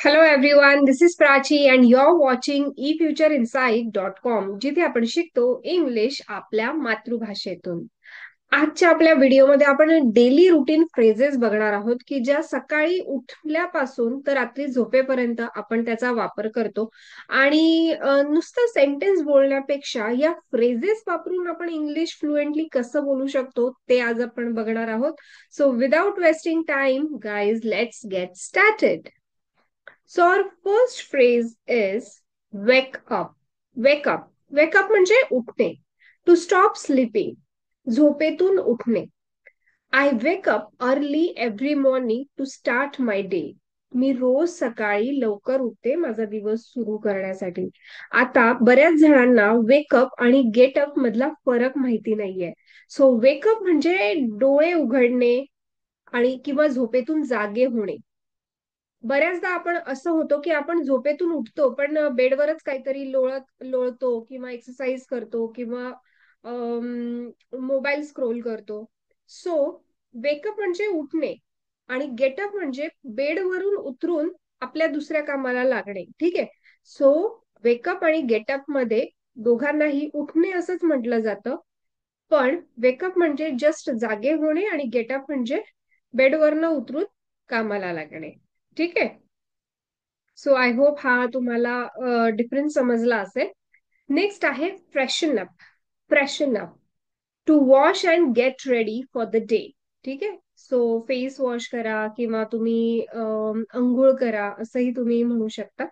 Hello everyone, this is Prachi and you're watching efutureinsight.com जिथे आपण शिकतो इंग्लिश आपल्या मातृभाषेतून. आजच्या आपल्या व्हिडिओमध्ये आपण डेली रुटीन फ्रेजेस बघणार आहोत की ज्या सकाळी उठल्यापासून तर रात्री झोपेपर्यंत आपण त्याचा वापर करतो आणि नुसतं सेंटेन्स बोलण्यापेक्षा या फ्रेजेस वापरून आपण इंग्लिश फ्लुएंटली कसं बोलू शकतो ते आज आपण बघणार आहोत. So without wasting time guys, let's get started. So our first phrase is wake up. Wake up. Wake up म्हणजे उठणे. To stop sleeping. झोपेतून उठणे. I wake up early every morning to start my day. मी रोज सकाळी लवकर उठते माझा दिवस सुरू करण्यासाठी. आता बऱ्याच जणांना वेकअप आणि गेटअप मधला फरक माहिती नाहीये. सो वेकअप म्हणजे डोळे उघडणे आणि किंवा झोपेतून जागे होणे. बऱ्याचदा आपण असं होतो की आपण झोपेतून उठतो पण बेडवरच काहीतरी लोळतो किंवा एक्सरसाइज करतो किंवा मोबाईल स्क्रोल करतो. सो वेकअप म्हणजे उठणे आणि गेटअप म्हणजे बेडवरून उतरून आपल्या दुसऱ्या कामाला लागणे. ठीक आहे. सो वेकअप आणि गेटअप मध्ये दोघांनाही उठणे असंच म्हटलं जातं. पण वेकअप म्हणजे जस्ट जागे होणे आणि गेटअप म्हणजे बेडवरनं उतरून कामाला लागणे. ठीक आहे. सो आय होप हा तुम्हाला डिफरन्स समजला असेल. नेक्स्ट आहे freshen up. Freshen up to wash and get ready for the day. ठीक आहे. सो फेस वॉश करा किंवा तुम्ही अंघोळ करा असंही तुम्ही म्हणू शकता.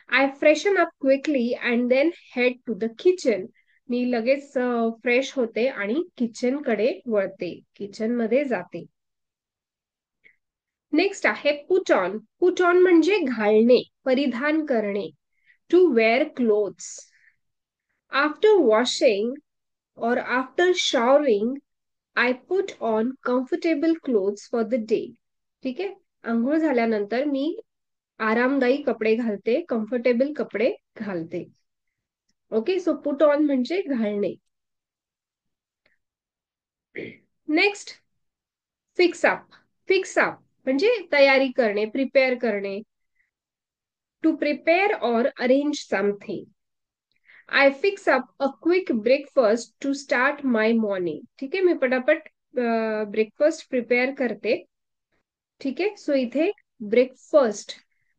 I freshen up quickly and then head to the kitchen. मी लगेच फ्रेश होते आणि किचन कडे वळते, किचन मध्ये जाते. नेक्स्ट आहे पुट ऑन. पुट ऑन म्हणजे घालणे, परिधान करणे. To wear clothes. After washing or after showering, I put on comfortable clothes for the day. ठीक आहे. आंघोळ झाल्यानंतर मी आरामदायी कपडे घालते, कम्फर्टेबल कपडे घालते. ओके. सो पुट ऑन म्हणजे घालणे. Next fix up. Fix up म्हणजे तयारी करणे, प्रिपेअर करणे. To prepare or arrange something. I fix up a quick breakfast to start my morning. ठीक आहे. मी पटापट ब्रेकफास्ट प्रिपेअर करते. ठीक आहे. सो इथे ब्रेकफास्ट,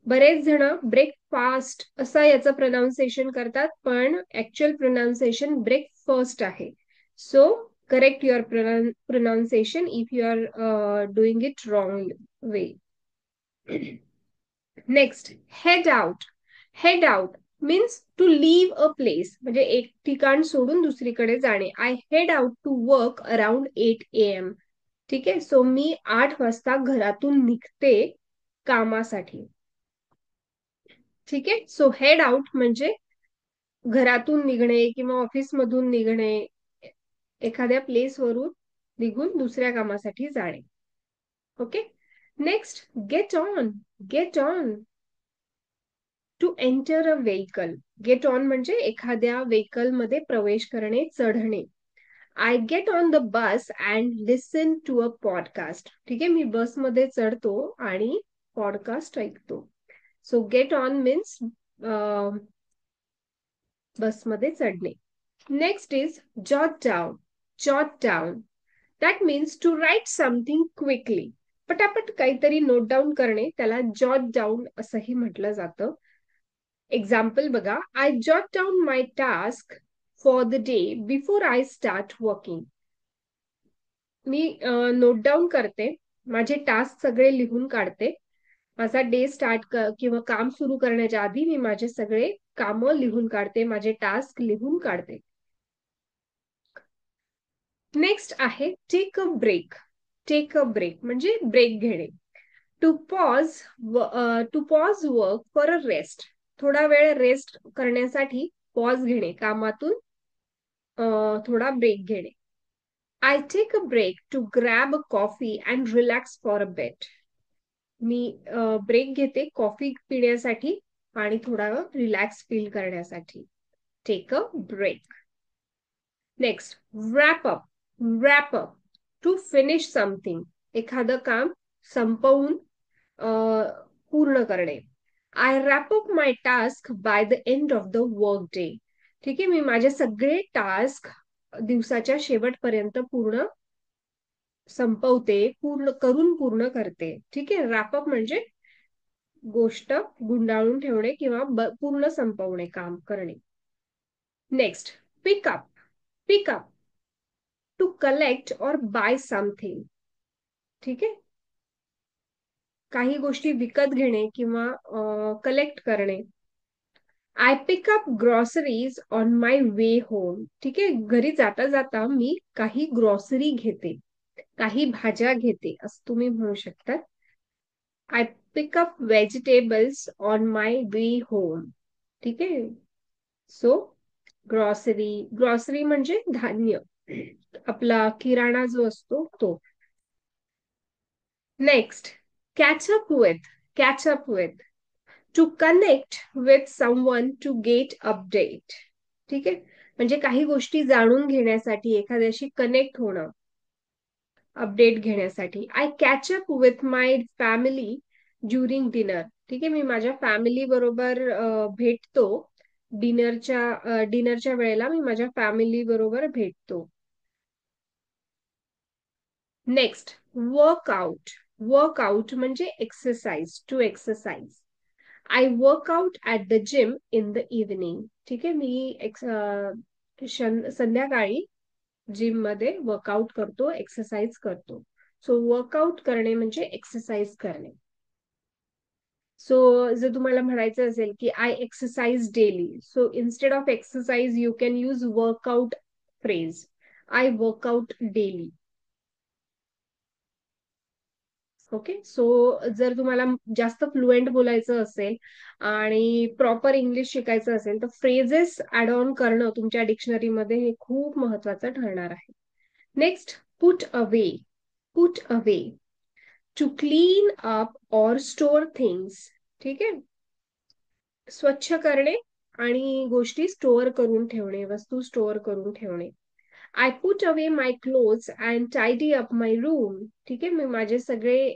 बरेच जण ब्रेकफास्ट असं याचं प्रोनाउन्सिएशन करतात पण ऍक्च्युअल प्रोनाउन्सिएशन ब्रेकफास्ट आहे. So correct your pronunciation if you are doing it wrong way. Next head out. Head out means to leave a place म्हणजे एक ठिकाण सोडून दुसरीकडे जाणे. I head out to work around 8 AM. ठीक आहे. So मी 8 वाजता घरातून निघते कामासाठी. ठीक आहे. सो हेड आउट म्हणजे घरातून निघणे किंवा ऑफिस मधून निघणे, एखाद्या प्लेस वरून निघून दुसऱ्या कामासाठी जाणे. Okay. Next get on. Get on to enter a vehicle. Get on म्हणजे एखाद्या व्हेकल मध्ये प्रवेश करणे, चढणे. I get on the bus and listen to a podcast. ठीक आहे. मी बसमध्ये चढतो आणि पॉडकास्ट ऐकतो. सो गेट ऑन मीन्स बसमध्ये चढणे. Next is jot down. Jot down that means to write something quickly. पटापट काहीतरी नोट डाऊन करणे त्याला जॉट डाऊन असंही म्हटलं जातं. एक्झाम्पल बघा. I jot down my task for the day before I start working. Me note down करते, माझे टास्क सगळे लिहून काढते. माझा डे स्टार्ट किंवा काम सुरू करण्याच्या आधी मी माझे सगळे कामं लिहून काढते, माझे टास्क लिहून काढते. नेक्स्ट आहे take a break. Take a break म्हणजे ब्रेक घेणे. To pause. To pause work for a rest. थोडा वेळ रेस्ट करण्यासाठी पॉज घेणे, कामातून थोडा ब्रेक घेणे. I take a break to grab a coffee and relax for a bit. मी ब्रेक घेते कॉफी पिण्यासाठी आणि थोडा रिलॅक्स फील करण्यासाठी. Take a break. Next wrap up. Wrap up to finish something. एखादं काम संपवून पूर्ण करणे. I wrap up my task by the end of the work day. ठीक आहे, मी माझे सगळे टास्क दिवसाच्या शेवटपर्यंत संपवते, पूर्ण करते. ठीक आहे, रॅपअप म्हणजे गोष्ट गुंडाळून ठेवणे किंवा पूर्ण संपवणे, काम करणे. Next, pick up. Pick up, to collect or buy something. ठीक आहे, काही गोष्टी विकत घेणे किंवा कलेक्ट करणे. I pick up groceries on my way home. ठीक आहे, घरी जाता जाता मी काही ग्रॉसरी घेते, काही भाज्या घेते, असं तुम्ही म्हणू शकता. I pickup vegetables on my way home. ठीक आहे, सो ग्रॉसरी, ग्रॉसरी म्हणजे धान्य, आपला किराणा जो असतो तो. Next, catch up with. Catch up with, to connect with someone to get update. ठीक आहे, म्हणजे काही गोष्टी जाणून घेण्यासाठी, एखाद्याशी कनेक्ट होणं, अपडेट घेण्यासाठी. I ketchup with my family during dinner. ठीक आहे, मी माझ्या फॅमिली बरोबर भेटतो. डिनरच्या वेळेला मी माझ्या फॅमिली बरोबर भेटतो. Next, work out. वर्कआउट म्हणजे exercise, to exercise. I work out at the gym in the evening. ठीक आहे, मी संध्याकाळी जिम मध्ये वर्कआउट करतो, एक्सरसाइज करतो. सो वर्कआउट करणे म्हणजे एक्सरसाइज करणे. सो जर तुम्हाला म्हणायचं असेल की I exercise daily, so instead of exercise you can use workout phrase. I workout daily. Okay, so जर तुम्हाला जास्त फ्लुएंट बोलायचं असेल आणि प्रॉपर इंग्लिश शिकायचं असेल तर फ्रेजेस ऍड ऑन करणं तुमच्या डिक्शनरीमध्ये हे खूप महत्वाचं ठरणार आहे. Next, put away. Put away, to clean up or store things. ठीक आहे, स्वच्छ करणे आणि गोष्टी स्टोअर करून ठेवणे, वस्तू स्टोअर करून ठेवणे. I put away my clothes and tidy up my room. ठीक आहे, मी माझे सगळे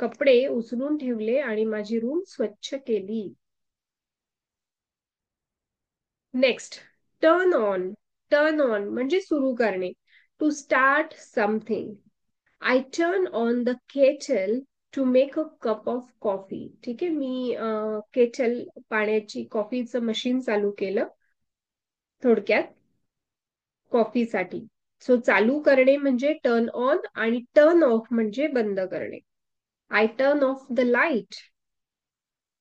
कपडे उचलून ठेवले आणि माझी रूम स्वच्छ केली. Next, turn on. Turn on म्हणजे सुरू करणे, to start something. I turn on the kettle to make a cup of coffee. ठीक आहे, मी केटल, पाण्याची कॉफीचं मशीन चालू केलं, थोडक्यात कॉफीसाठी. सो चालू करणे म्हणजे टर्न ऑन आणि टर्न ऑफ म्हणजे बंद करणे. I turn off the light.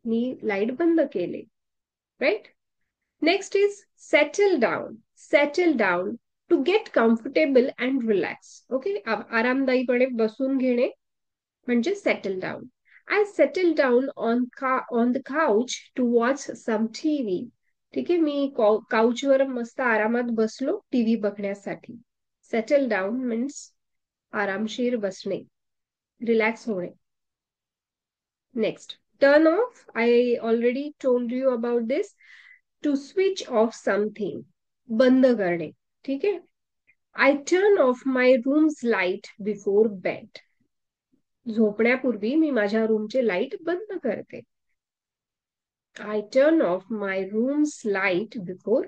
मी लाईट बंद केले. Right. Next is settle down. Settle down, to get comfortable and relax. Okay, आरामदायीपणे बसून घेणे म्हणजे settle down. I settle down on the couch to watch some TV. ठीक आहे, मी काउचवर मस्त आरामात बसलो टीव्ही बघण्यासाठी. सेटल डाऊन मीन्स आरामशीर बसणे, रिलॅक्स होणे. Next, turn off. I already told you about this. To switch off something, बंद करणे. ठीक आहे, I turn off my room's light before bed. झोपण्यापूर्वी मी माझ्या रूमचे लाईट बंद करते. I turn off my room's light before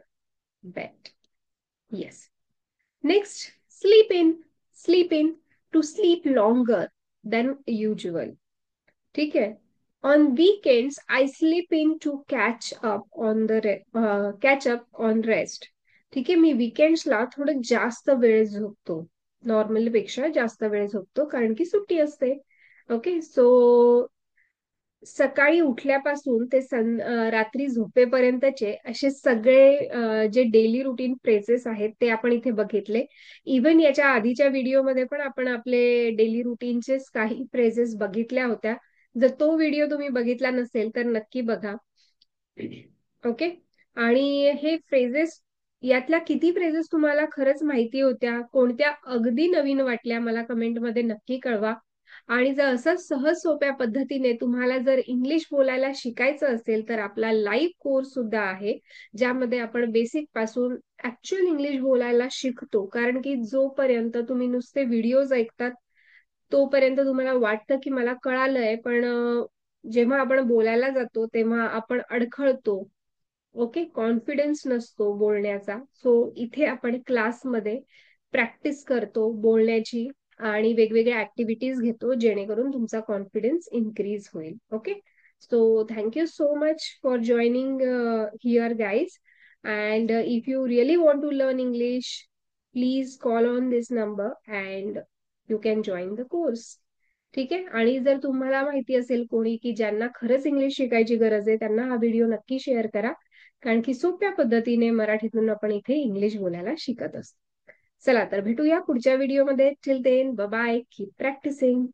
bed. Yes. Next, sleep in. Sleep in, to sleep longer than usual. ठीक आहे, on weekends I sleep in to catch up on rest. ठीक आहे, मी वीकेंड्सला थोडं जास्त वेळ झोपतो, नॉर्मल पेक्षा जास्त वेळ झोपतो, कारण की सुट्टी असते. ओके, सो सकाळी उठल्यापासून ते रात्री झोपेपर्यंतचे असे सगळे जे डेली रुटीन फ्रेजेस आहेत ते आपण इथे बघितले. इवन याच्या आधीच्या व्हिडिओमध्ये पण आपण आपले डेली रुटीनचे काही फ्रेजेस बघितल्या होत्या. जर तो व्हिडिओ तुम्ही बघितला नसेल तर नक्की बघा. ओके, आणि हे फ्रेजेस, यातल्या किती फ्रेजेस तुम्हाला खरंच माहिती होत्या, कोणत्या अगदी नवीन वाटल्या, मला कमेंटमध्ये नक्की कळवा. आणि जर असं सहज सोप्या पद्धतीने तुम्हाला जर इंग्लिश बोलायला शिकायचं असेल तर आपला लाईव्ह कोर्स सुद्धा आहे, ज्यामध्ये आपण बेसिक पासून ऍक्च्युअल इंग्लिश बोलायला शिकतो. कारण की जोपर्यंत तुम्ही नुसते व्हिडिओज ऐकतात तोपर्यंत तुम्हाला वाटतं की मला कळालंय, पण जेव्हा आपण बोलायला जातो तेव्हा आपण अडखळतो. ओके, कॉन्फिडन्स नसतो बोलण्याचा. सो इथे आपण क्लासमध्ये प्रॅक्टिस करतो बोलण्याची आणि वेगवेगळ्या ऍक्टिव्हिटीज घेतो जेणेकरून तुमचा कॉन्फिडन्स इन्क्रीज होईल. Okay, so thank you so much for joining here guys. And if you really want to learn English, please call on this number and you can join the course. ठीक आहे. आणि जर तुम्हाला माहिती असेल कोणी की ज्यांना खरंच इंग्लिश शिकायची गरज आहे, त्यांना हा व्हिडिओ नक्की शेअर करा. कारण की सोप्या पद्धतीने मराठीतून आपण इथे इंग्लिश बोलायला शिकत असतो. चला तर भेटूया पुढच्या व्हिडिओमध्ये. Till then bye bye, keep practising.